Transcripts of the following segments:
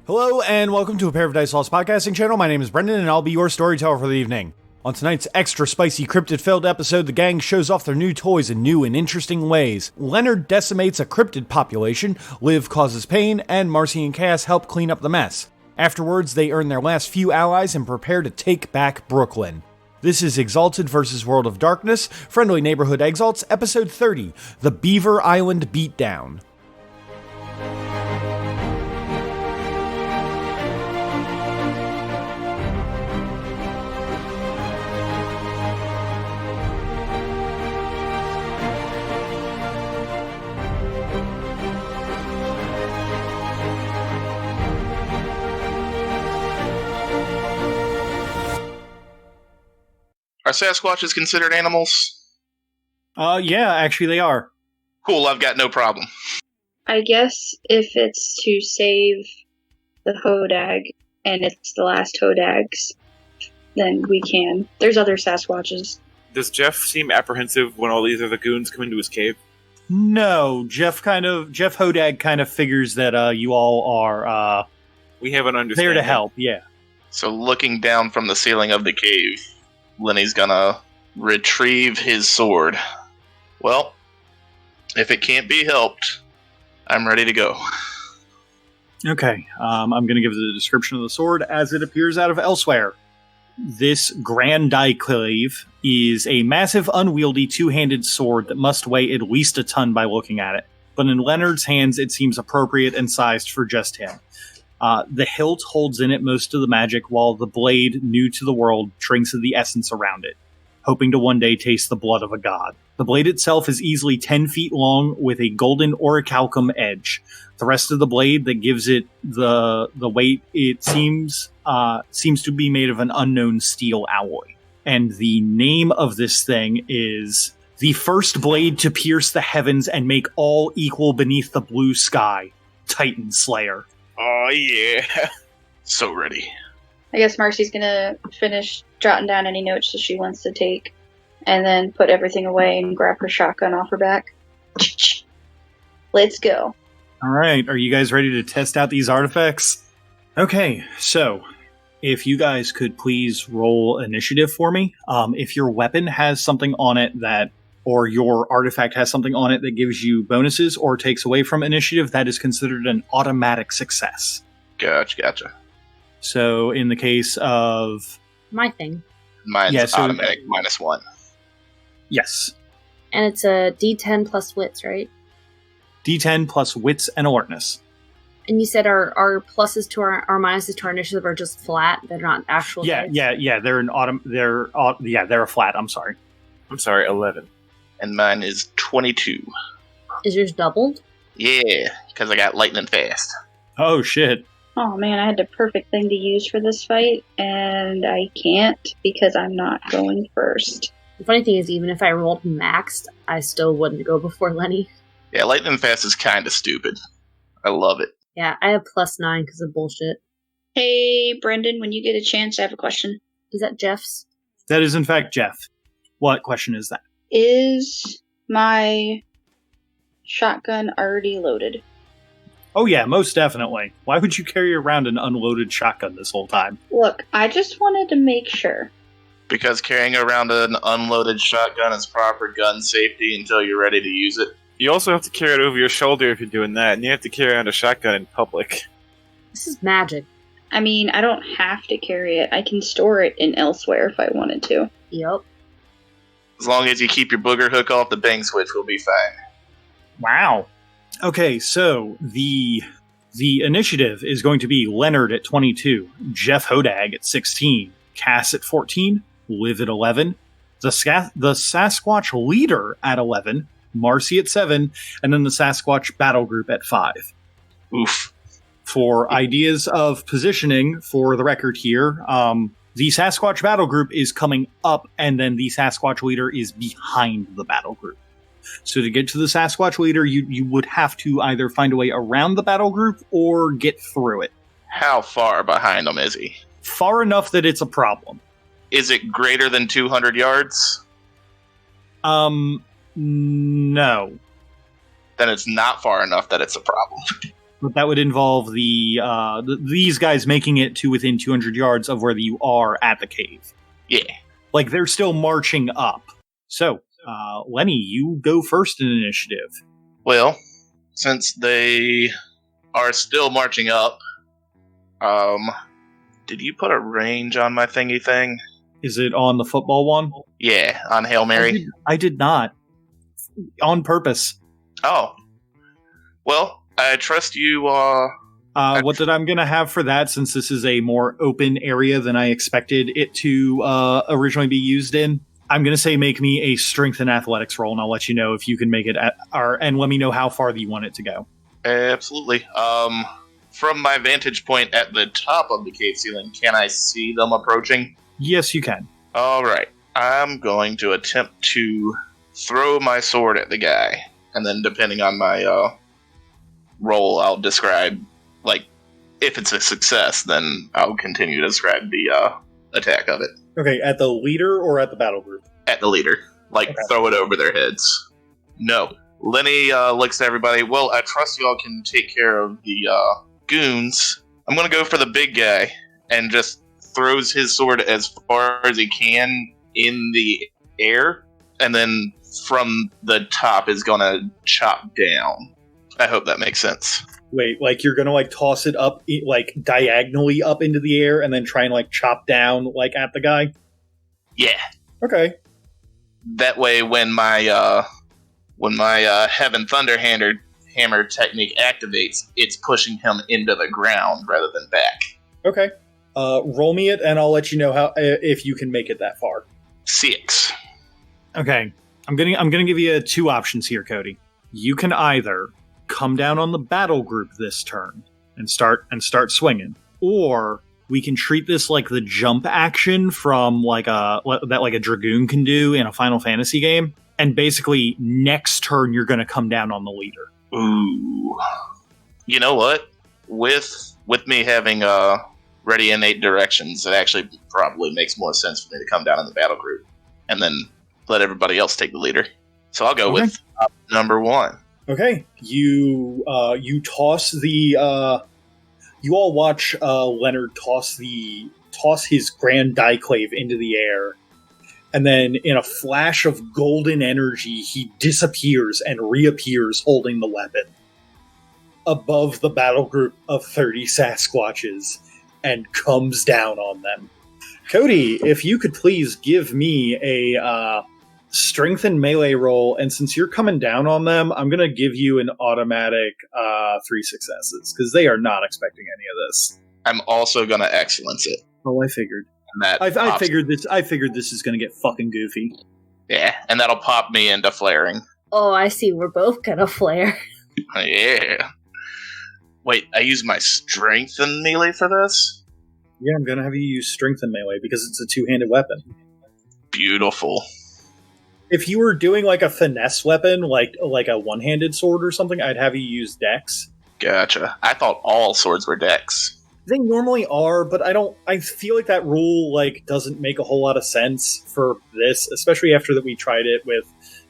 Hello and welcome to A Pair of Dice Lost podcasting channel. My name is Brendan and I'll be your storyteller for the evening. On tonight's extra spicy cryptid-filled episode, the gang shows off their new toys in new and interesting ways. Leonard decimates a cryptid population, Liv causes pain, and Marci and Cass help clean up the mess. Afterwards, they earn their last few allies and prepare to take back Brooklyn. This is Exalted vs. World of Darkness, Friendly Neighborhood Exalts, Episode 30, The Beaver Island Beatdown. Are Sasquatches considered animals? Yeah, actually they are. Cool, I've got no problem. I guess if it's to save the Hodag, and it's the last Hodags, then we can. There's other Sasquatches. Does Jeff seem apprehensive when all these other goons come into his cave? No, Jeff Hodag kind of figures that you all are we have an understanding. there to help, yeah. So looking down from the ceiling of the cave, Lenny's gonna retrieve his sword. Well, if it can't be helped, I'm ready to go. Okay, I'm going to give the description of the sword as it appears out of elsewhere. This Grandiclave is a massive, unwieldy, two-handed sword that must weigh at least a ton by looking at it. But in Leonard's hands, it seems appropriate and sized for just him. The hilt holds in it most of the magic, while the blade, new to the world, drinks of the essence around it, hoping to one day taste the blood of a god. The blade itself is easily 10 feet long, with a golden orichalcum edge. The rest of the blade that gives it the weight it seems to be made of an unknown steel alloy. And the name of this thing is the first blade to pierce the heavens and make all equal beneath the blue sky, Titan Slayer. Oh, yeah. So ready. I guess Marcy's gonna finish jotting down any notes that she wants to take, and then put everything away and grab her shotgun off her back. Let's go. Alright, are you guys ready to test out these artifacts? Okay, so, if you guys could please roll initiative for me. If your weapon has something on it that, or your artifact has something on it that gives you bonuses or takes away from initiative, that is considered an automatic success. Gotcha. So, in the case of... My thing. Mine's automatic -1. Yes. And it's a D10 plus wits, right? D10 plus wits and alertness. And you said our pluses to our minuses to our initiative are just flat? They're not actual dice? Yeah, they're a flat, I'm sorry. 11. And mine is 22. Is yours doubled? Yeah, because I got lightning fast. Oh, shit. Oh man, I had the perfect thing to use for this fight, and I can't because I'm not going first. The funny thing is, even if I rolled maxed, I still wouldn't go before Lenny. Yeah, lightning fast is kind of stupid. I love it. Yeah, I have +9 because of bullshit. Hey, Brendan, when you get a chance, I have a question. Is that Jeff's? That is, in fact, Jeff. What question is that? Is my shotgun already loaded? Oh yeah, most definitely. Why would you carry around an unloaded shotgun this whole time? Look, I just wanted to make sure. Because carrying around an unloaded shotgun is proper gun safety until you're ready to use it. You also have to carry it over your shoulder if you're doing that, and you have to carry around a shotgun in public. This is magic. I mean, I don't have to carry it. I can store it in elsewhere if I wanted to. Yep. As long as you keep your booger hook off the bang switch, we'll be fine. Wow. Okay, so the initiative is going to be Leonard at 22, Jeff Hodag at 16, Cass at 14, Liv at 11, the Sasquatch leader at 11, Marci at 7, and then the Sasquatch battle group at 5. Oof. For ideas of positioning, for the record here, the Sasquatch battle group is coming up, and then the Sasquatch leader is behind the battle group. So to get to the Sasquatch leader, you would have to either find a way around the battle group or get through it. How far behind them is he? Far enough that it's a problem. Is it greater than 200 yards? No. Then it's not far enough that it's a problem. But that would involve these guys making it to within 200 yards of where you are at the cave. Yeah. Like, they're still marching up. So, Lenny, you go first in initiative. Well, since they are still marching up, did you put a range on my thingy thing? Is it on the football one? Yeah, on Hail Mary. I did not. On purpose. Oh. Well, I trust you, What that I'm going to have for that, since this is a more open area than I expected it to originally be used in, I'm going to say make me a strength and athletics roll, and I'll let you know if you can make it, and let me know how far you want it to go. Absolutely. From my vantage point at the top of the cave ceiling, can I see them approaching? Yes, you can. All right. I'm going to attempt to throw my sword at the guy, and then depending on my roll, I'll describe, like, if it's a success, then I'll continue to describe the attack of it. Okay, at the leader or at the battle group? At the leader. Like, okay. Throw it over their heads. No. Lenny looks at everybody. Well, I trust you all can take care of the goons. I'm going to go for the big guy and just throws his sword as far as he can in the air, and then from the top is going to chop down. I hope that makes sense. Wait, like you're going to like toss it up, like diagonally up into the air and then try and like chop down like at the guy? Yeah. Okay. That way when my Heaven Thunder Hammer technique activates, it's pushing him into the ground rather than back. Okay. Roll me it and I'll let you know how if you can make it that far. 6. Okay. I'm gonna give you 2 options here, Cody. You can either come down on the battle group this turn and start swinging, or we can treat this like the jump action from like a dragoon can do in a Final Fantasy game, and basically next turn you're going to come down on the leader. Ooh, you know what? With me having ready innate directions, it actually probably makes more sense for me to come down in the battle group and then let everybody else take the leader. So I'll go with number 1. Okay, you toss the. You all watch Leonard toss his grand diclave into the air, and then in a flash of golden energy, he disappears and reappears holding the weapon above the battle group of 30 Sasquatches and comes down on them. Cody, if you could please give me a strength and melee roll, and since you're coming down on them, I'm going to give you an automatic 3 successes, because they are not expecting any of this. I'm also going to excellence it. Oh, I figured. I figured this is going to get fucking goofy. Yeah, and that'll pop me into flaring. Oh, I see. We're both going to flare. Yeah. Wait, I use my strength and melee for this? Yeah, I'm going to have you use strength and melee, because it's a 2-handed weapon. Beautiful. If you were doing like a finesse weapon, like a one-handed sword or something, I'd have you use dex. Gotcha. I thought all swords were dex. They normally are, but I feel like that rule like doesn't make a whole lot of sense for this, especially after that we tried it with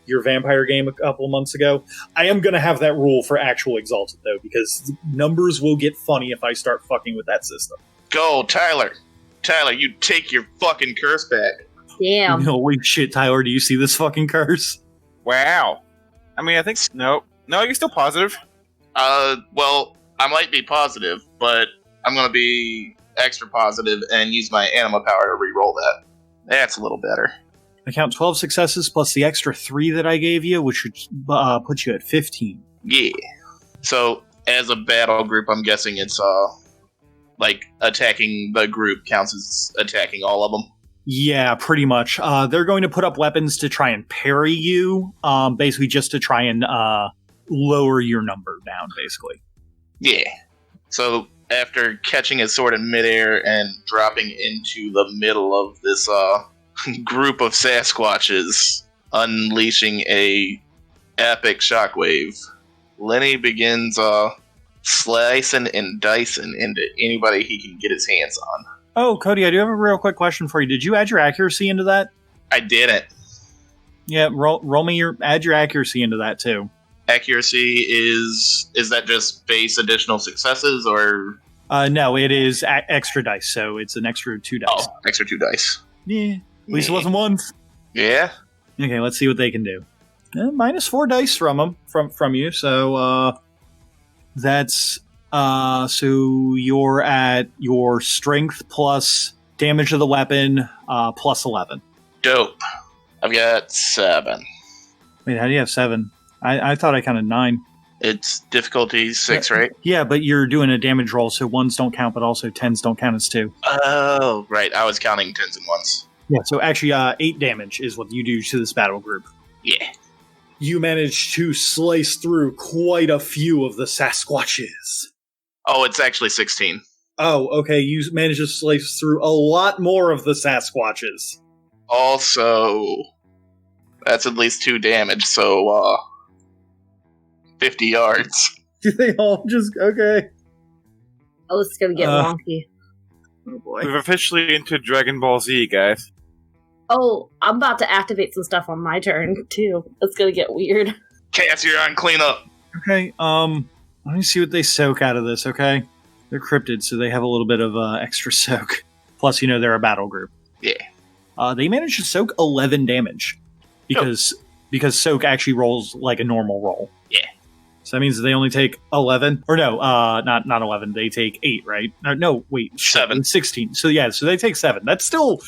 your vampire game a couple of months ago. I am going to have that rule for actual Exalted, though, because numbers will get funny if I start fucking with that system. Go, Tyler. Tyler, you take your fucking curse back. Damn. Holy shit, Tyler, do you see this fucking curse? Wow. I mean, I think... No, you're still positive. Well, I might be positive, but I'm going to be extra positive and use my anima power to re-roll that. That's a little better. I count 12 successes plus the extra 3 that I gave you, which would put you at 15. Yeah. So, as a battle group, I'm guessing it's, like, attacking the group counts as attacking all of them. Yeah, pretty much. They're going to put up weapons to try and parry you, basically just to try and lower your number down, basically. Yeah. So, after catching his sword in midair and dropping into the middle of this group of Sasquatches, unleashing a epic shockwave, Lenny begins slicing and dicing into anybody he can get his hands on. Oh, Cody, I do have a real quick question for you. Did you add your accuracy into that? I didn't. Yeah, roll me add your accuracy into that too. Accuracy is that just base additional successes, or No, it is extra dice, so it's an extra 2 dice. extra 2 dice? Yeah, at least it wasn't once. Yeah. Okay, let's see what they can do. Minus 4 dice from you, so that's so you're at your strength plus damage of the weapon plus 11. Dope. I've got 7. Wait, how do you have 7? I thought I counted 9. It's difficulty 6, right? Yeah, but you're doing a damage roll, so 1s don't count, but also 10s don't count as 2. Oh, right. I was counting 10s and 1s. Yeah, so actually 8 damage is what you do to this battle group. Yeah. You manage to slice through quite a few of the Sasquatches. Oh, it's actually 16. Oh, okay, you manage to slice through a lot more of the Sasquatches. Also, that's at least 2 damage, so 50 yards. Do they all just... Okay. Oh, it's gonna get wonky. Oh boy. We've officially entered Dragon Ball Z, guys. Oh, I'm about to activate some stuff on my turn, too. It's gonna get weird. Cass, you're on cleanup. Okay, let me see what they soak out of this, okay? They're cryptid, so they have a little bit of extra soak. Plus, they're a battle group. Yeah. They managed to soak 11 damage. Because soak actually rolls like a normal roll. Yeah. So that means they only take 11. Or no, not 11. They take 8, right? No, wait. 7. 16. So yeah, so they take 7. That's still...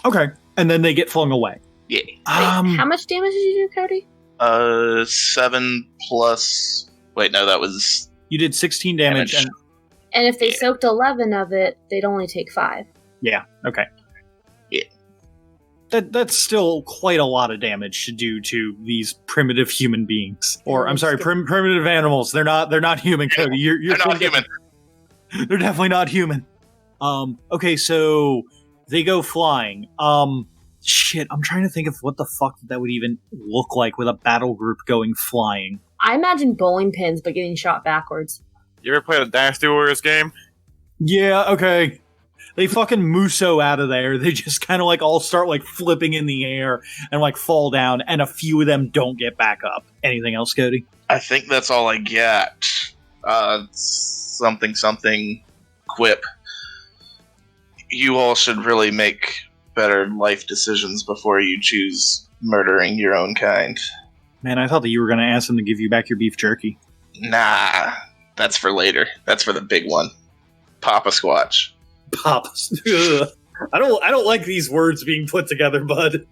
Okay. And then they get flung away. Yeah. Wait, how much damage did you do, Cody? 7 plus... Wait, no, that was... You did 16 damage. And if they soaked 11 of it, they'd only take 5. Yeah, okay. Yeah. That's still quite a lot of damage to do to these primitive human beings. Or, I'm sorry, primitive animals. They're not human, Cody. You're They're not human. They're definitely not human. Okay, so they go flying. Shit, I'm trying to think of what the fuck that would even look like with a battle group going flying. I imagine bowling pins, but getting shot backwards. You ever played a Dynasty Warriors game? Yeah, okay. They fucking Muso out of there. They just kind of all start flipping in the air and fall down, and a few of them don't get back up. Anything else, Cody? I think that's all I got. Something quip. You all should really make better life decisions before you choose murdering your own kind. Man, I thought that you were going to ask them to give you back your beef jerky. Nah, that's for later. That's for the big one. Papa Squatch. Pops. I don't like these words being put together, bud.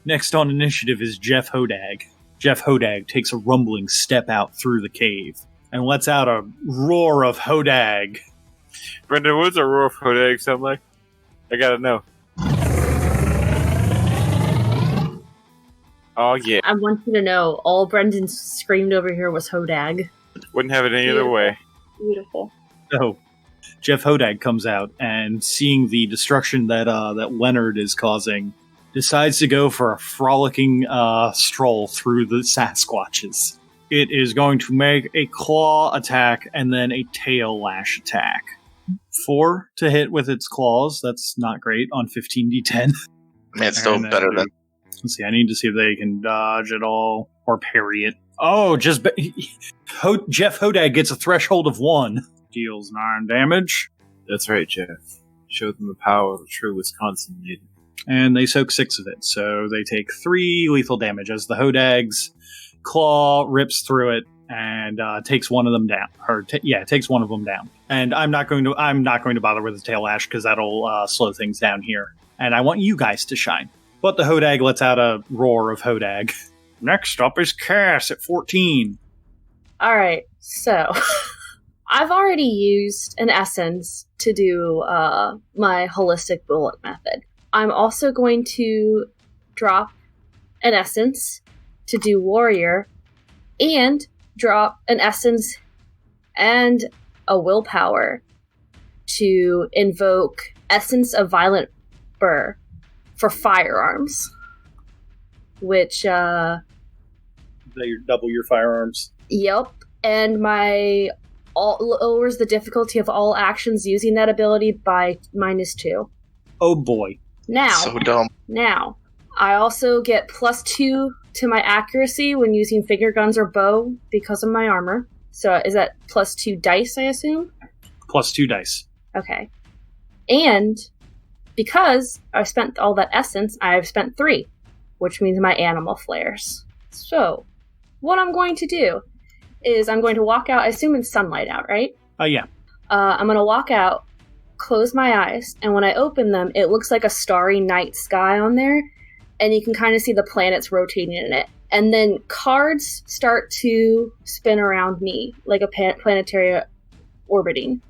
Next on initiative is Jeff Hodag. Jeff Hodag takes a rumbling step out through the cave and lets out a roar of Hodag. Brendan, what does a roar of Hodag sound like? I gotta know. Oh, yeah. I want you to know, all Brendan screamed over here was Hodag. Wouldn't have it any other way. Beautiful. So, Jeff Hodag comes out and, seeing the destruction that Leonard is causing, decides to go for a frolicking stroll through the Sasquatches. It is going to make a claw attack and then a tail lash attack. 4 to hit with its claws. That's not great on 15d10. I mean, it's still better than... Let's see, I need to see if they can dodge it all or parry it. Oh, Jeff Hodag gets a threshold of 1. Deals 9 damage. That's right, Jeff. Show them the power of a true Wisconsin native. And they soak 6 of it, so they take 3 lethal damage as the Hodag's claw rips through it and takes one of them down. Takes one of them down. And I'm not going to bother with the tail lash because that'll slow things down here. And I want you guys to shine. But the Hodag lets out a roar of Hodag. Next up is Cass at 14. Alright, so... I've already used an essence to do my holistic bullet method. I'm also going to drop an essence to do warrior and drop an essence and a willpower to invoke essence of violent burr for firearms, which That you double your firearms. Yep, and my lowers the difficulty of all actions using that ability by -2. Oh boy. Now, So dumb. Now, I also get +2 to my accuracy when using finger guns or bow because of my armor. So is that +2 dice, I assume? +2 dice. Okay. And because I spent all that essence, I've spent 3, which means my animal flares. So, what I'm going to do is I'm going to walk out, I assume it's sunlight out, right? Yeah. I'm going to walk out, close my eyes, and when I open them, it looks like a starry night sky on there, and you can kind of see the planets rotating in it. And then cards start to spin around me, like a planetary orbiting.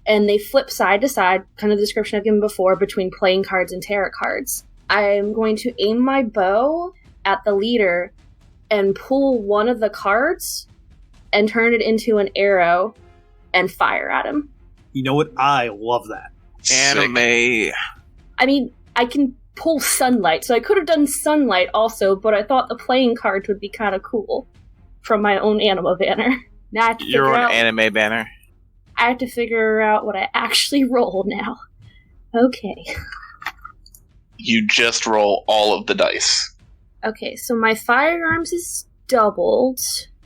And they flip side to side, kind of the description I've given before, between playing cards and tarot cards. I'm going to aim my bow at the leader and pull one of the cards and turn it into an arrow and fire at him. You know what? I love that. Anime. I mean, I can pull sunlight, so I could have done sunlight also, but I thought the playing cards would be kind of cool from my own anima banner. Now I have to Your own anime banner. I have to figure out what I actually roll now. Okay. You just roll all of the dice. Okay, so my firearms is doubled,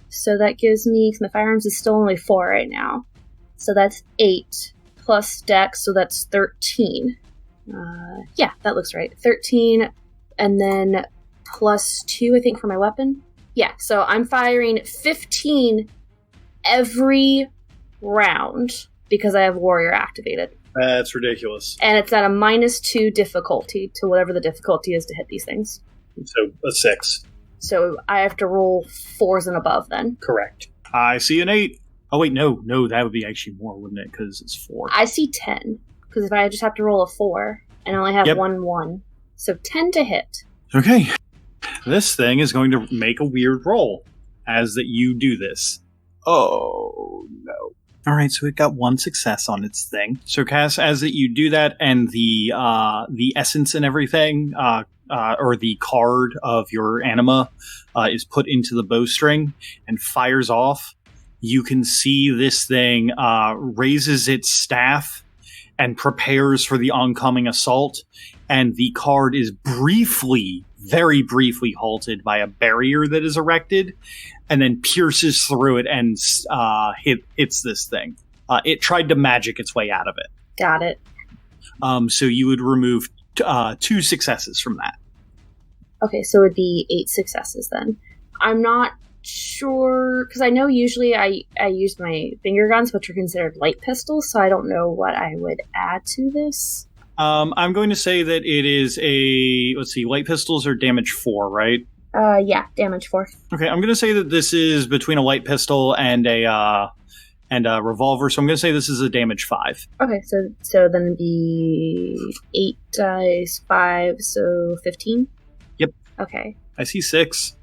so that gives me, because my firearms is still only 4 right now, so that's 8, plus dex, so that's 13. Yeah, that looks right. 13, and then plus 2, I think, for my weapon. Yeah, so I'm firing 15 every round because I have warrior activated. That's ridiculous. And it's at a -2 difficulty to whatever the difficulty is to hit these things. So a 6. So I have to roll 4s and above then. Correct. I see an 8. Oh wait, no, that would be actually more, wouldn't it? Because it's 4. I see 10. Because if I just have to roll a 4 and I only have Yep. 1. So 10 to hit. Okay. This thing is going to make a weird roll as that you do this. Oh no. Alright, so it got 1 success on its thing. So Cass, as that you do that and the essence and everything, or the card of your anima is put into the bowstring and fires off, you can see this thing raises its staff and prepares for the oncoming assault, and the card is briefly, very briefly halted by a barrier that is erected, and then pierces through it and hits this thing. It tried to magic its way out of it. Got it. So you would remove 2 successes from that. Okay, so it would be 8 successes then. I'm not sure, because I know usually I use my finger guns, which are considered light pistols, so I don't know what I would add to this. I'm going to say that it is light pistols are damage 4, right? Yeah, damage 4. Okay, I'm going to say that this is between a light pistol and a revolver, so I'm going to say this is a damage 5. Okay, so then it'd be 8 dice, 5, so 15? Yep. Okay. I see 6.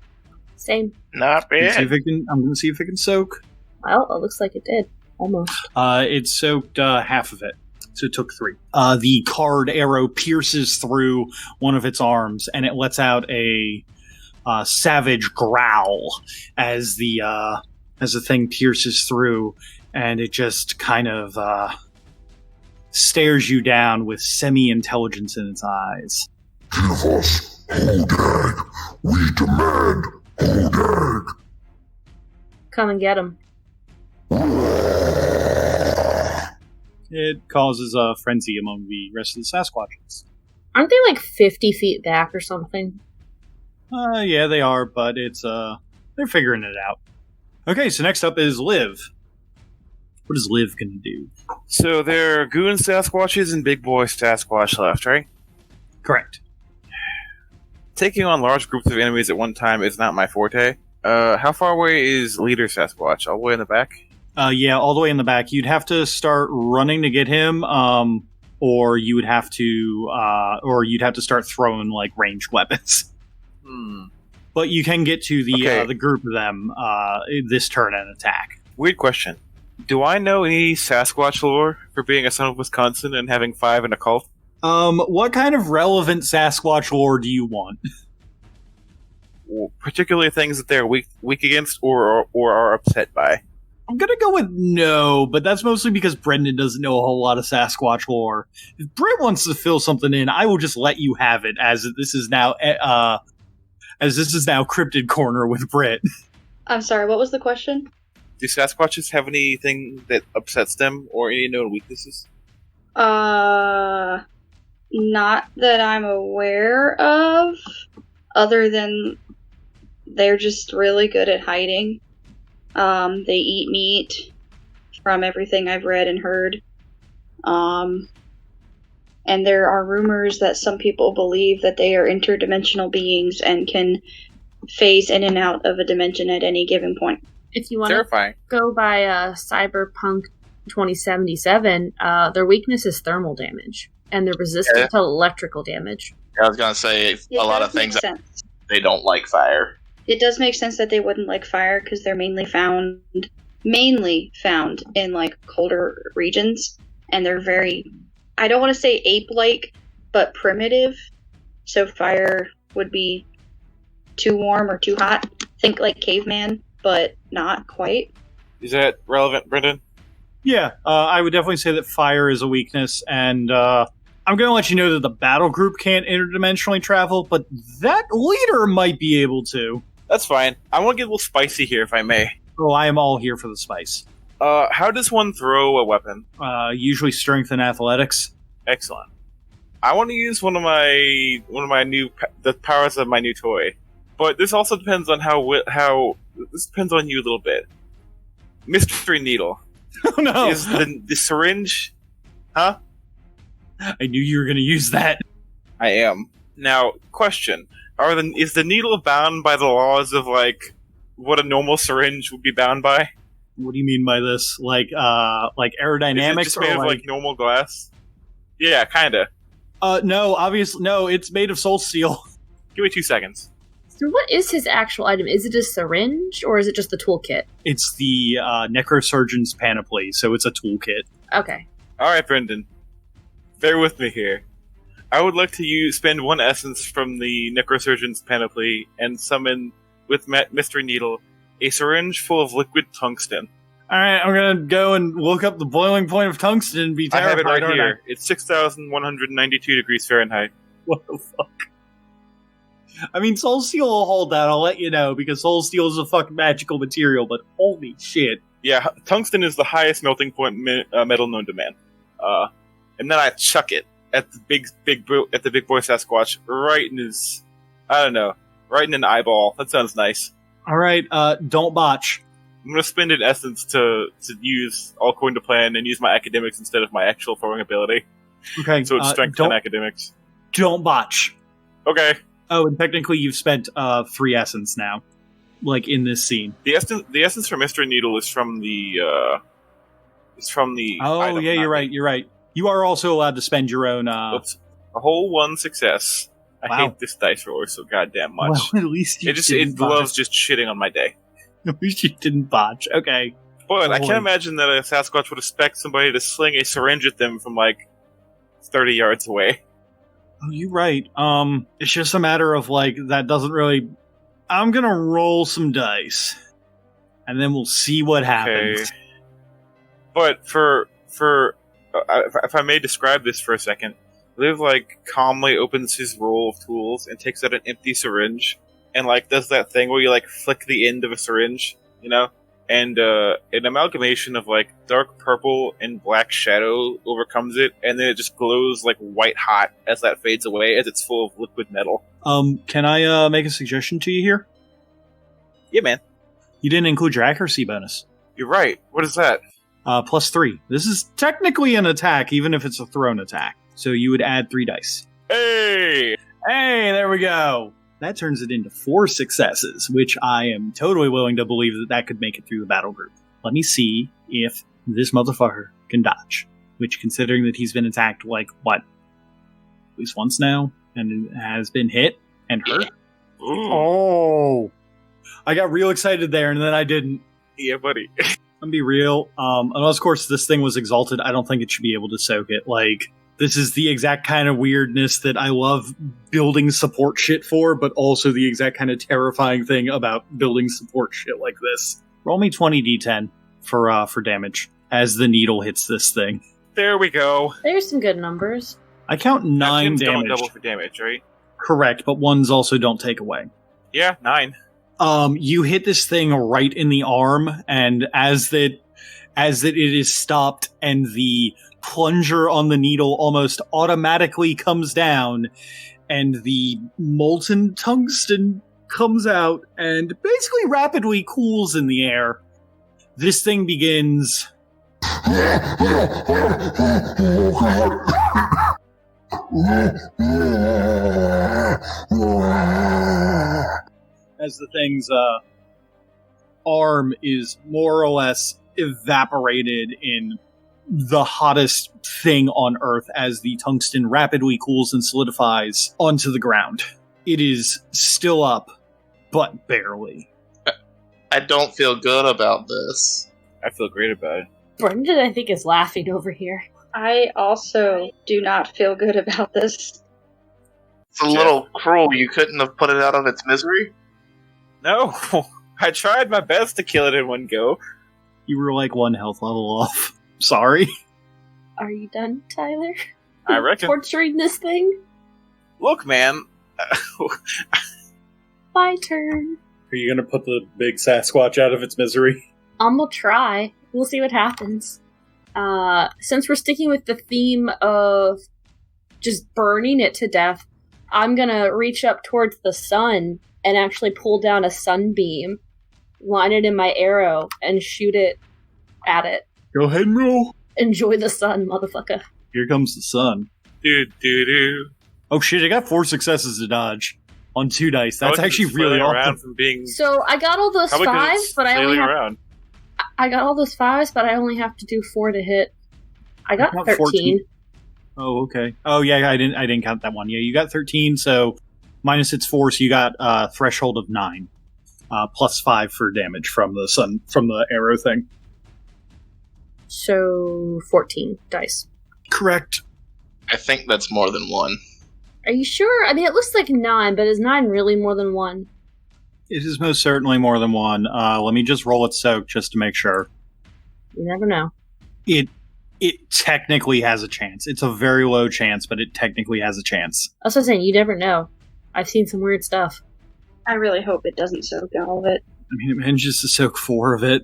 Same. Not I'm bad. going to see if it can soak. Well, it looks like it did. Almost. It soaked half of it, so it took 3. The card arrow pierces through one of its arms, and it lets out a savage growl as the thing pierces through, and it just kind of stares you down with semi-intelligence in its eyes. Give us Hodag. We demand Hodag. Come and get him. It causes a frenzy among the rest of the Sasquatches. Aren't they like 50 feet back or something? Yeah, they are, but it's they're figuring it out. Okay, so next up is Liv. What is Liv gonna do? So there are goon Sasquatches and big boy Sasquatch left, right? Correct. Taking on large groups of enemies at one time is not my forte. How far away is Leader Sasquatch? All the way in the back? Yeah, all the way in the back. You'd have to start running to get him, or you'd have to start throwing like ranged weapons. But you can get to the group of them this turn and attack. Weird question. Do I know any Sasquatch lore for being a son of Wisconsin and having 5 in a cult? What kind of relevant Sasquatch lore do you want? Particularly things that they're weak against or are upset by. I'm gonna go with no, but that's mostly because Brendan doesn't know a whole lot of Sasquatch lore. If Britt wants to fill something in, I will just let you have it, as this is now Cryptid Corner with Britt. I'm sorry, what was the question? Do Sasquatches have anything that upsets them or any known weaknesses? Not that I'm aware of, other than they're just really good at hiding. They eat meat, from everything I've read and heard. And there are rumors that some people believe that they are interdimensional beings and can phase in and out of a dimension at any given point. If you want to Terrifying. go by Cyberpunk 2077, their weakness is thermal damage, and they're resistant to electrical damage. I was gonna say It a lot does of things make that sense. they don't like fire. It does make sense that they wouldn't like fire because they're mainly found in like colder regions, and they're very, I don't want to say ape-like, but primitive. So fire would be too warm or too hot. Think like caveman, but not quite. Is that relevant, Brendan? Yeah, I would definitely say that fire is a weakness, and I'm going to let you know that the battle group can't interdimensionally travel, but that leader might be able to. That's fine. I want to get a little spicy here, if I may. Oh, I am all here for the spice. How does one throw a weapon? Usually strength and athletics. Excellent. I want to use one of my the powers of my new toy, but this also depends on how this depends on you a little bit. Mystery needle. Oh no! Is the syringe? Huh? I knew you were going to use that. I am. Now, question: is the needle bound by the laws of like what a normal syringe would be bound by? What do you mean by this? Like aerodynamics, Is it just or made of like normal glass? Yeah, kinda. No, obviously, no. It's made of soul steel. Give me 2 seconds. So what is his actual item? Is it a syringe, or is it just the toolkit? It's the necrosurgeon's panoply, so it's a toolkit. Okay. All right, Brendan. Bear with me here. I would like to spend 1 essence from the necrosurgeon's panoply and summon with Mystery Needle a syringe full of liquid tungsten. All right, I'm gonna go and look up the boiling point of tungsten and be I terrified. have it right aren't here. It's 6,192 degrees Fahrenheit. What the fuck? I mean, soul steel will hold that. I'll let you know because soul steel is a fucking magical material. But holy shit! Yeah, tungsten is the highest melting point metal known to man. And then I chuck it at the big boy Sasquatch right in his, I don't know, right in an eyeball. That sounds nice. All right, don't botch. I'm gonna spend an essence to use all according to plan and use my academics instead of my actual throwing ability. Okay, So it's strength and academics. Don't botch. Okay. Oh, and technically you've spent 3 essence now, like in this scene. The essence for Mystery Needle is from the Oh item, yeah, not you're me. right. You're right. You are also allowed to spend your own. It's a whole 1 success. I Wow. hate this dice roller so goddamn much. Well, at least you didn't it loves botch. just shitting on my day. At least you didn't botch. Okay. But I Holy- can't imagine that a Sasquatch would expect somebody to sling a syringe at them from like 30 yards away. Oh, you're right. It's just a matter of like that doesn't really. I'm gonna roll some dice, and then we'll see what happens. Okay. But if I may describe this for a second, Liv like calmly opens his roll of tools and takes out an empty syringe and like does that thing where you like flick the end of a syringe, you know? And an amalgamation of like dark purple and black shadow overcomes it, and then it just glows like white hot as that fades away as it's full of liquid metal. Can I make a suggestion to you here? Yeah, man. You didn't include your accuracy bonus. You're right. What is that? +3. This is technically an attack, even if it's a thrown attack. So you would add 3 dice. Hey! Hey, there we go. That turns it into 4 successes, which I am totally willing to believe that could make it through the battle group. Let me see if this motherfucker can dodge. Which, considering that he's been attacked, like, what? At least once now? And has been hit and hurt? Oh! I got real excited there, and then I didn't. Yeah, buddy. I'm be real. Unless, of course, this thing was exalted, I don't think it should be able to soak it. Like, this is the exact kind of weirdness that I love building support shit for, but also the exact kind of terrifying thing about building support shit like this. Roll me 20d10. for damage as the needle hits this thing. There we go. There's some good numbers. I count 9 Gyms don't damage. double for damage, right? Correct, but ones also don't take away. Yeah, 9. You hit this thing right in the arm, and as it is stopped, and the plunger on the needle almost automatically comes down, and the molten tungsten comes out and basically rapidly cools in the air. This thing begins as the thing's arm is more or less evaporated in the hottest thing on Earth as the tungsten rapidly cools and solidifies onto the ground. It is still up, but barely. I don't feel good about this. I feel great about it. Brendan, I think, is laughing over here. I also do not feel good about this. It's a little cruel. You couldn't have put it out of its misery? No, I tried my best to kill it in one go. You were like 1 health level off. Sorry. Are you done, Tyler? I reckon. Torturing this thing? Look, man. My turn. Are you going to put the big Sasquatch out of its misery? I'm gonna try. We'll see what happens. Since we're sticking with the theme of just burning it to death, I'm gonna reach up towards the sun and actually pull down a sunbeam, line it in my arrow, and shoot it at it. Go ahead and roll. Enjoy the sun, motherfucker. Here comes the sun. Do. Oh shit, I got 4 successes to dodge on 2 dice. That's Probably actually 'cause it's really flailing around awesome. from being. So I got all those Probably 'cause 5s, it's but I only flailing have around. I got all those 5s, but I only have to do 4 to hit. I got 13. 14. Oh, okay. Oh, yeah, I didn't count that one. Yeah, you got 13, so minus its 4, so you got a threshold of 9. Plus 5 for damage from the arrow thing. So 14 dice. Correct. I think that's more than 1. Are you sure? I mean, it looks like 9, but is 9 really more than 1? It is most certainly more than 1. Let me just roll it soak just to make sure. You never know. It technically has a chance. It's a very low chance, but it technically has a chance. That's what I'm saying. You never know. I've seen some weird stuff. I really hope it doesn't soak all of it. I mean, it manages to soak 4 of it,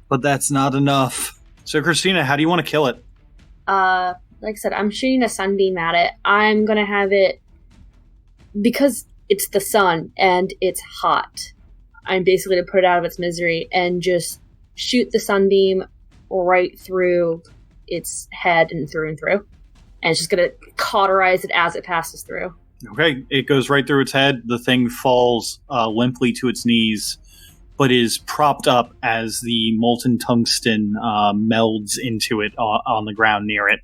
but that's not enough. So, Christina, how do you want to kill it? Like I said, I'm shooting a sunbeam at it. I'm gonna have it, because it's the sun and it's hot, I'm basically gonna put it out of its misery and just shoot the sunbeam right through its head and through. And it's just gonna cauterize it as it passes through. Okay, it goes right through its head. The thing falls limply to its knees, but is propped up as the molten tungsten melds into it on the ground near it.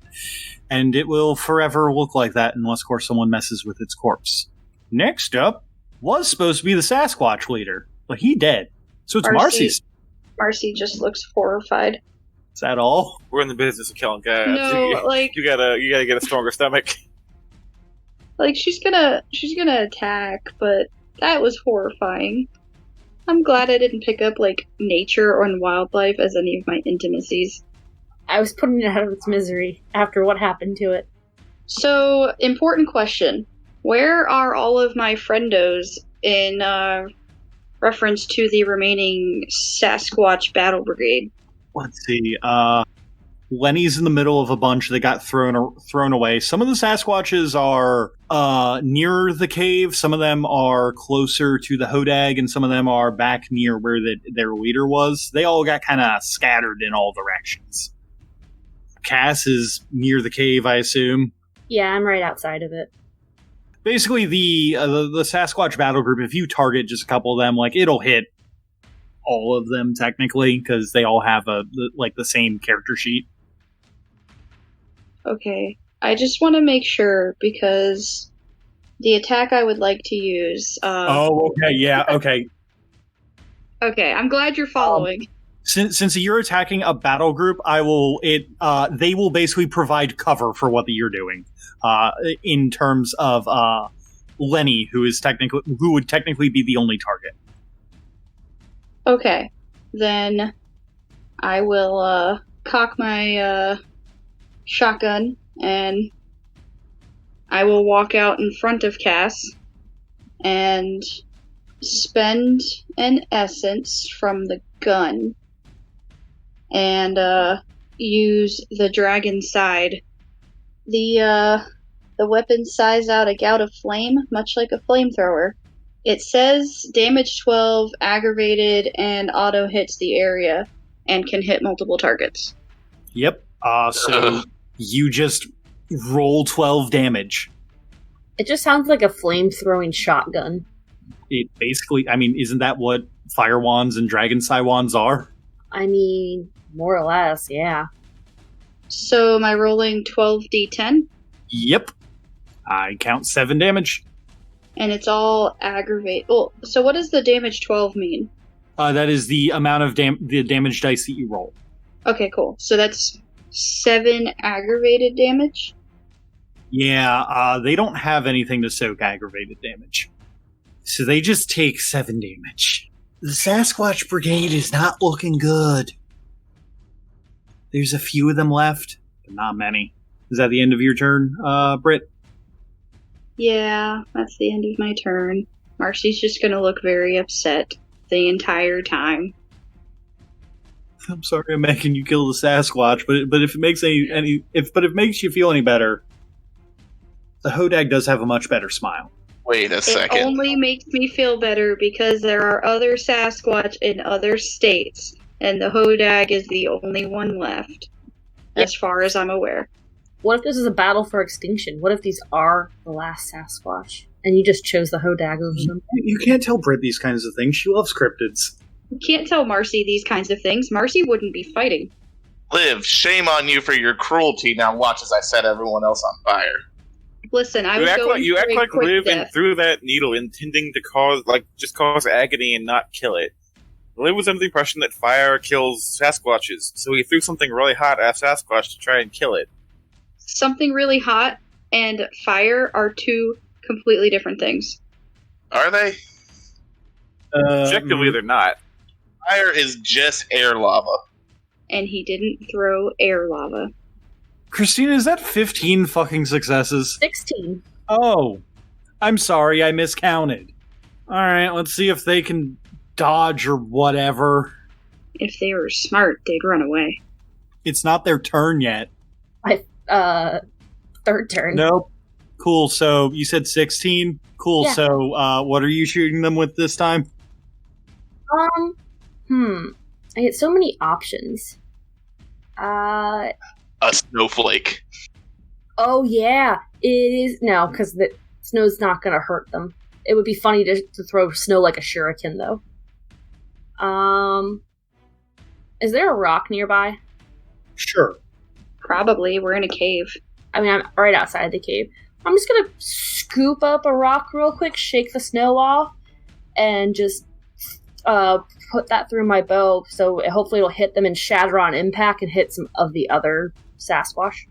And it will forever look like that unless, of course, someone messes with its corpse. Next up was supposed to be the Sasquatch leader, but he dead. So it's Marcy's. Marcy just looks horrified. Is that all? We're in the business of killing guys. No, like you gotta get a stronger stomach. like she's gonna attack, but that was horrifying. I'm glad I didn't pick up like nature or wildlife as any of my intimacies. I was putting it out of its misery after what happened to it. So, important question. Where are all of my friendos in reference to the remaining Sasquatch Battle Brigade? Let's see. Lenny's in the middle of a bunch that got thrown away. Some of the Sasquatches are near the cave. Some of them are closer to the Hodag, and some of them are back near where their leader was. They all got kind of scattered in all directions. Cass is near the cave, I assume. Yeah, I'm right outside of it. Basically, the Sasquatch battle group, if you target just a couple of them, like, it'll hit all of them, technically, because they all have the same character sheet. Okay. I just want to make sure, because the attack I would like to use... okay, yeah, okay. Okay, I'm glad you're following. Since you're attacking a battle group, they will basically provide cover for what you're doing. In terms of Lenny, who would technically be the only target. Okay, then I will cock my shotgun and I will walk out in front of Cass and spend an essence from the gun and use the dragon side. The weapon size out a gout of flame, much like a flamethrower. It says damage 12, aggravated, and auto hits the area, and can hit multiple targets. Yep. So you just roll 12 damage. It just sounds like a flame-throwing shotgun. It basically, I mean, isn't that what fire wands and dragon sai wands are? I mean, more or less, yeah. So am I rolling 12d10? Yep. I count 7 damage. And it's all aggravate. Oh, so what does the damage 12 mean? That is the amount of the damage dice that you roll. Okay, cool. So that's 7 aggravated damage? Yeah, they don't have anything to soak aggravated damage. So they just take 7 damage. The Sasquatch Brigade is not looking good. There's a few of them left, but not many. Is that the end of your turn, Britt? Yeah, that's the end of my turn. Marcy's just gonna look very upset the entire time. I'm sorry I'm making you kill the Sasquatch, but if it makes but if it makes you feel any better, the Hodag does have a much better smile. Wait a second. It only makes me feel better because there are other Sasquatch in other states, and the Hodag is the only one left, as far as I'm aware. What if this is a battle for extinction? What if these are the last Sasquatch, and you just chose the Hodag over them? You can't tell Britt these kinds of things. She loves cryptids. You can't tell Marcy these kinds of things. Marcy wouldn't be fighting. Liv, shame on you for your cruelty. Now watch as I set everyone else on fire. Listen, I was You going act for a like quick Liv and death. threw that needle intending to cause agony and not kill it. Liv was under the impression that fire kills Sasquatches, so he threw something really hot at Sasquatch to try and kill it. Something really hot and fire are two completely different things. Are they? Objectively, they're not. Fire is just air lava. And he didn't throw air lava. Christina, is that 15 fucking successes? 16. Oh, I'm sorry, I miscounted. Alright, let's see if they can dodge or whatever. If they were smart, they'd run away. It's not their turn yet. Third turn. Nope. Cool, so you said 16? Cool, Yeah. so what are you shooting them with this time? I get so many options. A snowflake. Oh yeah, it is. No, because the snow's not going to hurt them. It would be funny to throw snow like a shuriken, though. Is there a rock nearby? Sure. Probably. We're in a cave. I mean, I'm right outside the cave. I'm just going to scoop up a rock real quick, shake the snow off, and just put that through my bow, so hopefully it'll hit them and shatter on impact and hit some of the other Sasquatch.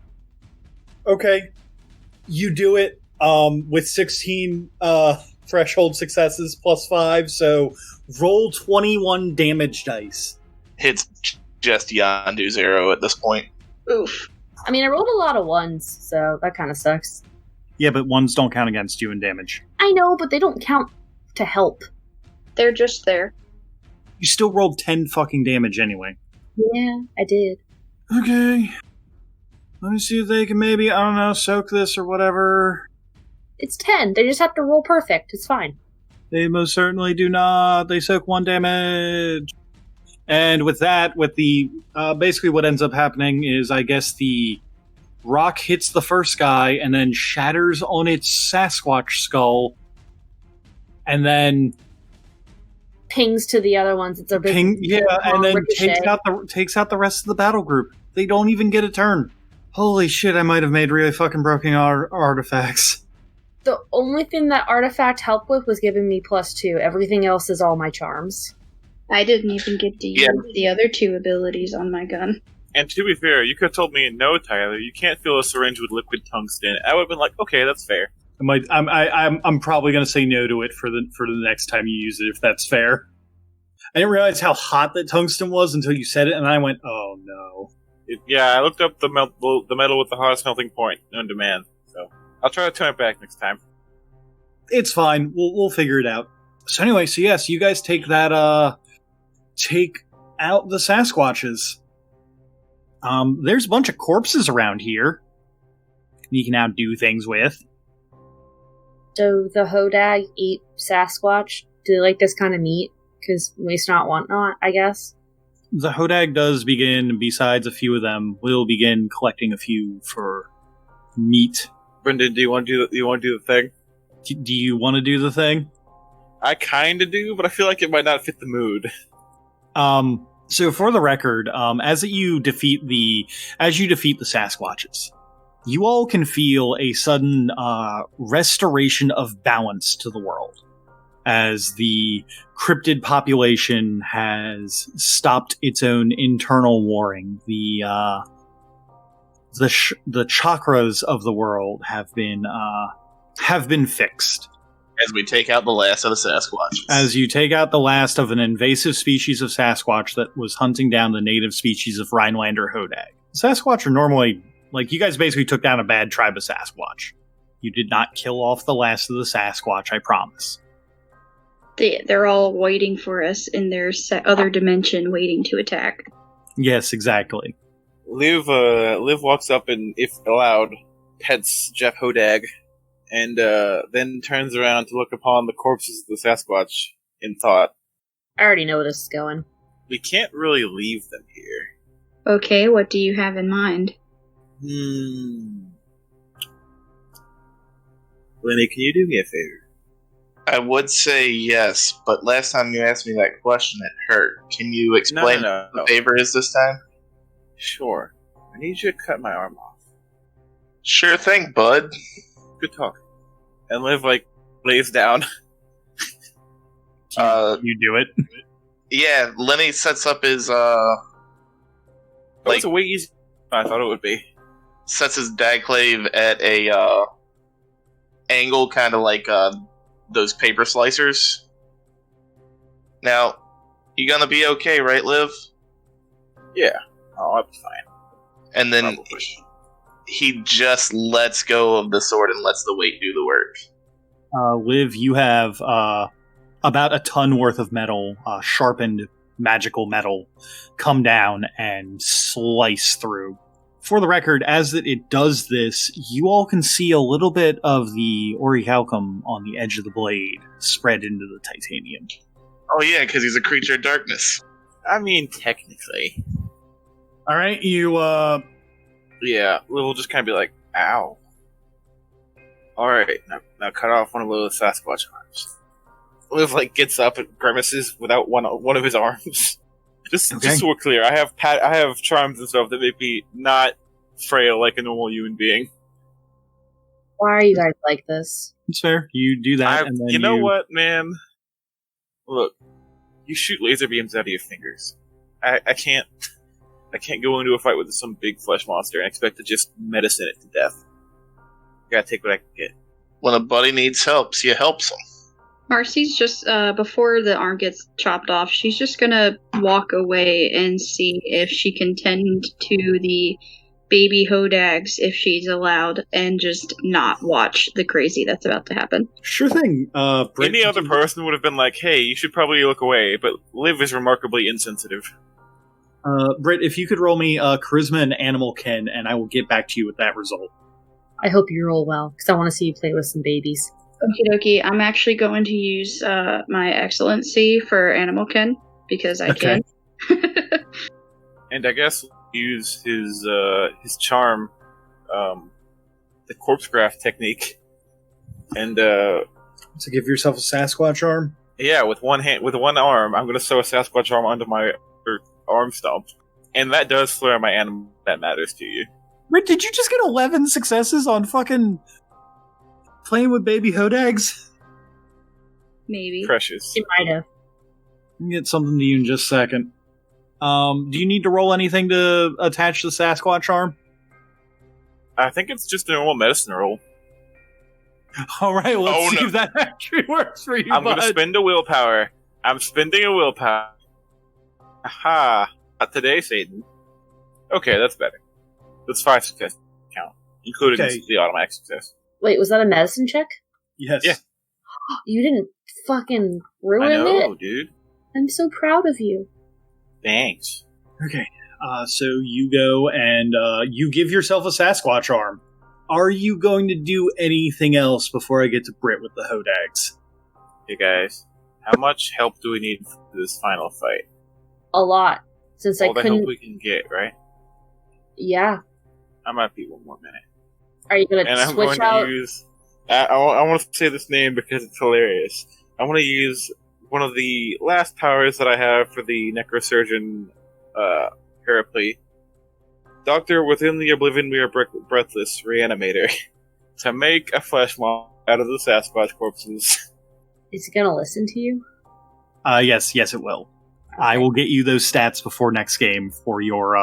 Okay. You do it with 16 threshold successes plus 5, so roll 21 damage dice. Hits just Yondu's arrow at this point. Oof. I mean, I rolled a lot of ones, so that kind of sucks. Yeah, but ones don't count against you in damage. I know, but they don't count to help. They're just there. You still rolled 10 fucking damage anyway. Yeah, I did. Okay. Let me see if they can maybe, I don't know, soak this or whatever. It's 10. They just have to roll perfect. It's fine. They most certainly do not. They soak 1 damage. And with that, with the, basically what ends up happening is, I guess the rock hits the first guy and then shatters on its Sasquatch skull. And then Pings to the other ones. It's a big and then ricochet. takes out the rest of the battle group. They don't even get a turn. Holy shit, I might have made really fucking broken artifacts. The only thing that artifact helped with was giving me +2. Everything else is all my charms. I didn't even get to use the other 2 abilities on my gun. And to be fair, you could have told me, no, Tyler, you can't fill a syringe with liquid tungsten. I would have been like, okay, that's fair. I'm probably going to say no to it for the next time you use it, if that's fair. I didn't realize how hot that tungsten was until you said it, and I went, "Oh no!" I looked up the metal with the hottest melting point known to man. So I'll try to turn it back next time. It's fine. We'll figure it out. So anyway, yes, you guys take that. Take out the Sasquatches. There's a bunch of corpses around here. You can now do things with. Do the Hodag eat Sasquatch? Do they like this kind of meat? Because waste not, want not, I guess. The Hodag does begin, besides a few of them, will begin collecting a few for meat. Brendan, do you want to do the thing? Do you want to do the thing? I kind of do, but I feel like it might not fit the mood. So for the record, as you defeat the Sasquatches, you all can feel a sudden restoration of balance to the world, as the cryptid population has stopped its own internal warring. The chakras of the world have been fixed. As we take out the last of the Sasquatches. As you take out the last of an invasive species of Sasquatch that was hunting down the native species of Rhinelander Hodag. Sasquatch are normally, you guys basically took down a bad tribe of Sasquatch. You did not kill off the last of the Sasquatch, I promise. They're all waiting for us in their other dimension, waiting to attack. Yes, exactly. Liv walks up and, if allowed, pets Jeff Hodag, and then turns around to look upon the corpses of the Sasquatch in thought. I already know where this is going. We can't really leave them here. Okay, what do you have in mind? Lenny, can you do me a favor? I would say yes, but last time you asked me that question, it hurt. Can you explain No. what the favor is this time? Sure. I need you to cut my arm off. Sure thing, bud. Good talk. And Liv, lays down. You do it. Yeah, Lenny sets up his, That was a way easier than I thought it would be. sets his dagclave at a, angle, kind of like, those paper slicers. Now, you gonna be okay, right, Liv? Yeah. Oh, I'll be fine. And then Probably. he just lets go of the sword and lets the weight do the work. Liv, you have about a ton worth of metal, sharpened magical metal, come down and slice through. For the record, as it does this, you all can see a little bit of the orichalcum on the edge of the blade spread into the titanium. Oh yeah, because he's a creature of darkness. I mean, technically. All right, you Yeah, Liv will just kind of be like, ow. Alright, now cut off one of those Sasquatch arms. Liv, gets up and grimaces without one of his arms. Just so we're clear, I have charms and stuff that make me not frail like a normal human being. Why are you guys like this? It's fair. You do that, and then you know what, man? Look, you shoot laser beams out of your fingers. I can't go into a fight with some big flesh monster and expect to just medicine it to death. I gotta take what I can get. When a buddy needs help, you helps him. Marci's just, before the arm gets chopped off, she's just gonna walk away and see if she can tend to the baby Hodags if she's allowed, and just not watch the crazy that's about to happen. Sure thing. Britt, Any other person would have been like, hey, you should probably look away, but Liv is remarkably insensitive. Britt, if you could roll me charisma and animal kin, and I will get back to you with that result. I hope you roll well, because I want to see you play with some babies. Okie dokie, I'm actually going to use my excellency for animal kin, because I can. And I guess use his charm, the corpse graft technique, and To give yourself a Sasquatch arm? yeah, with one arm, I'm going to sew a Sasquatch arm onto my arm stump, and that does flare my animal that matters to you. Britt, did you just get 11 successes on fucking playing with baby Hodags? Maybe. Precious. She might have. I'll get something to you in just a second. Do you need to roll anything to attach the Sasquatch arm? I think it's just a normal medicine roll. All right, let's Oh, see no. if that actually works for you, I'm going to bud. spend a willpower. I'm spending a willpower. Aha! Not today, Satan. Okay, that's better. That's 5 success count, including the automatic success. Wait, was that a medicine check? Yes. Yeah. You didn't fucking ruin I know, it? dude. I'm so proud of you. Thanks. Okay. So you go and you give yourself a Sasquatch arm. Are you going to do anything else before I get to Brit with the Hodags? Hey guys, how much help do we need for this final fight? A lot. Since All I the couldn't... help we can get, right? Yeah. I might be one more minute. Are you going And to I'm switch going out? to use... I want to say this name because it's hilarious. I want to use one of the last powers that I have for the Necrosurgeon Paraplete. Doctor within the Oblivion we are breathless reanimator. To make a flesh mold out of the Sasquatch corpses. Is he going to listen to you? Yes, it will. I will get you those stats before next game for your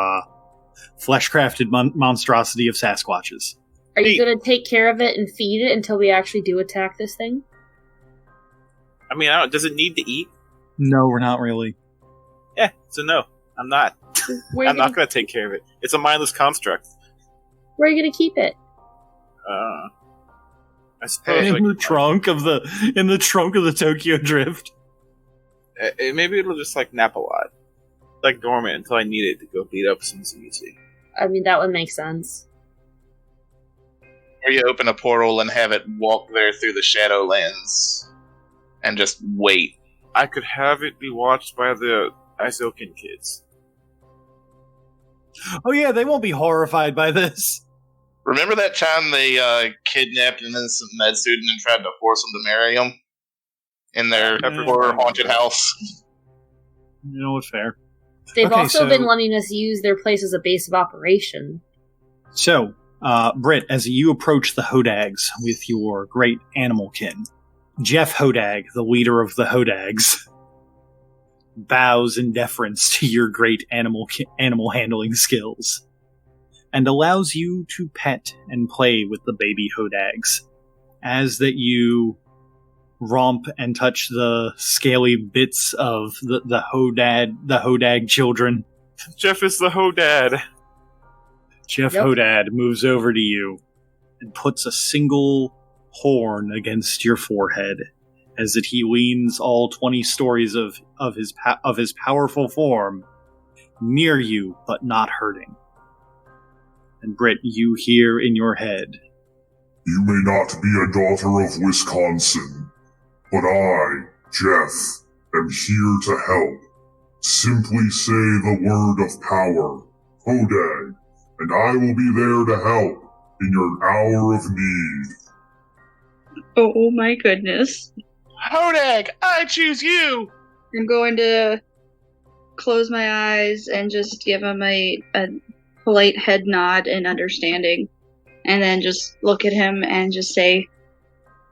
flesh-crafted monstrosity of Sasquatches. Are you going to take care of it and feed it until we actually do attack this thing? I mean, does it need to eat? No, we're not really. Yeah, so no. I'm not. I'm not going to take care of it. It's a mindless construct. Where are you going to keep it? I suppose In the trunk of the Tokyo Drift. Maybe it'll just nap a lot, dormant until I need it to go beat up some CEC. I mean, that would make sense. Or you open a portal and have it walk there through the Shadowlands and just wait. I could have it be watched by the Isokin kids. Oh yeah, they won't be horrified by this. Remember that time they kidnapped an innocent med student and tried to force him to marry him? In their horror haunted house? You know what's fair. They've also been letting us use their place as a base of operation. So, Britt, as you approach the Hodags with your great animal kin, Jeff Hodag, the leader of the Hodags, bows in deference to your great animal handling skills and allows you to pet and play with the baby Hodags, as that you romp and touch the scaly bits of the Hodag children. Jeff is the Hodad. Jeff Hodad moves over to you and puts a single horn against your forehead, as that he leans all 20 stories of his powerful form near you, but not hurting. And Britt, you hear in your head, You may not be a daughter of Wisconsin, but I, Jeff, am here to help. Simply say the word of power, Hodag, and I will be there to help in your hour of need. Oh my goodness. Hodag, I choose you! I'm going to close my eyes and just give him a polite head nod and understanding. And then just look at him and just say,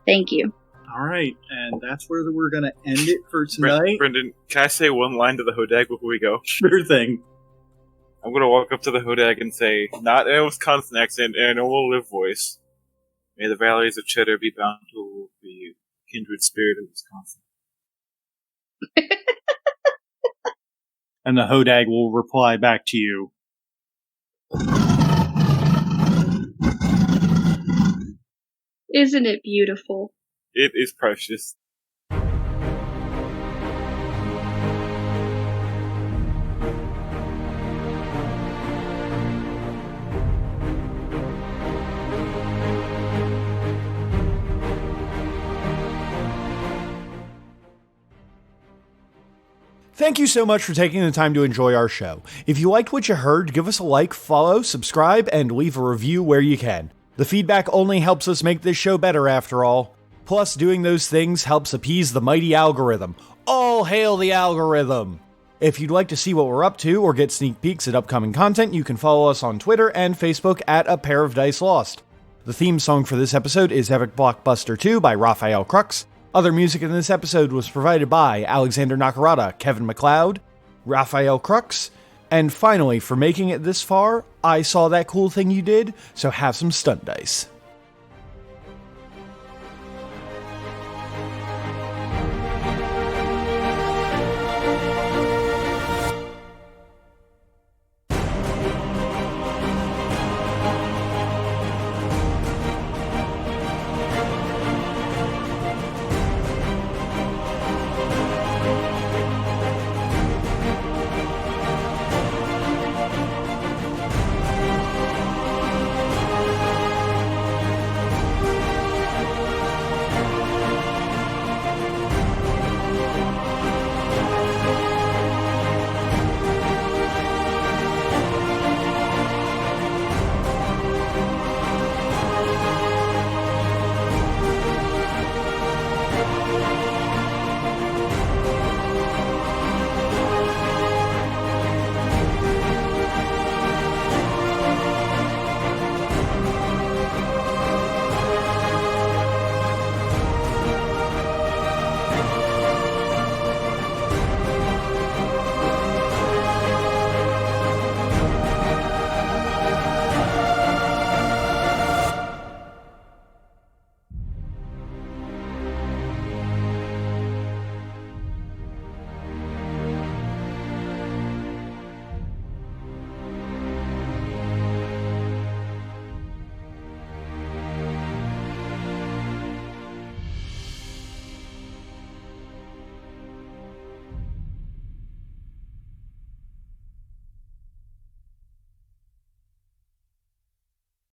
thank you. all right, and that's where we're going to end it for tonight. Brendan, can I say one line to the Hodag before we go? Sure thing. I'm going to walk up to the Hodag and say, not in a Wisconsin accent, in a normal live voice, may the valleys of Cheddar be bountiful for you, kindred spirit of Wisconsin. And the Hodag will reply back to you. Isn't it beautiful? It is precious. Thank you so much for taking the time to enjoy our show. If you liked what you heard, give us a like, follow, subscribe, and leave a review where you can. The feedback only helps us make this show better after all. Plus, doing those things helps appease the mighty algorithm. All hail the algorithm! If you'd like to see what we're up to or get sneak peeks at upcoming content, you can follow us on Twitter and Facebook at apairofdicelost. The theme song for this episode is Epic Blockbuster 2 by Raphael Crux. Other music in this episode was provided by Alexander Nakarada, Kevin MacLeod, Raphael Crux, and finally, for making it this far, I saw that cool thing you did, so have some stunt dice.